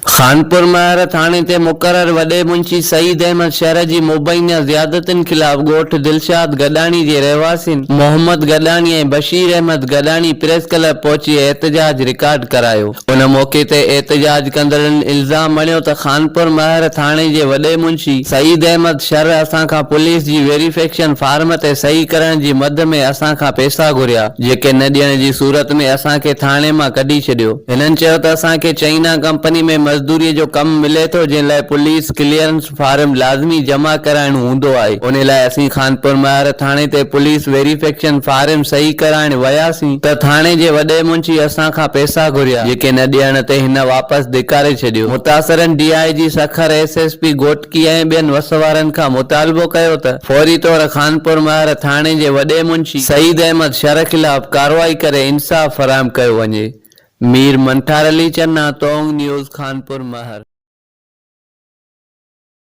खानपुर महर थाणे ते मुक़रर वॾे मुंशी सईद अहमद शहर जी मुबैना ज़ियादतुनि ख़िलाफ़ ॻोठ दिलशाद गॾाणी जे रहवासियुनि मोहम्मद गॾाणी ऐं बशीर अहमद गॾाणी प्रेस क्लब पहुची एहतजाज रिकॉर्ड करायो। उन मौक़े ते एहतजाज कंदड़नि इल्ज़ाम मणियो त खानपुर महर थाणे जे वॾे मुंशी सईद अहमद शर असां खां पुलिस जी वेरिफिकेशन फार्म ते सही करण जी मद में असां खां पैसा घुरिया, जेके न ॾियण जी सूरत में असां खे थाणे मां कढी छॾियो। हिननि चयो त असां खे चाइना कंपनी में मजदूरी जो कम मिले तो, जिन लाइ पुलिस क्लियरेंस फार्म लाज़मी जमा कराइणो हूंदो आहे। उन लाइ असीं खानपुर महर थाणे ते पुलिस वेरिफिकेशन फार्म सही कराइण वियासीं त थाणे जे वॾे मुंशी असां खां पैसा घुरिया, जेके न ॾियण ते हिन वापसि धिकारे छॾियो। मुतासिरनि DIG सखर SSP घोटकी ऐं ॿियनि वसवारनि खां मुतालबो कयो त फौरी तौर खानपुर महर थाणे जे वॾे मुंशी सईद अहमद शर ख़िलाफ़ कार्रवाई करे इंसाफ़ फराहम कयो वञे। मीर मंठार अली चन्ना, तोंग न्यूज़, खानपुर महर।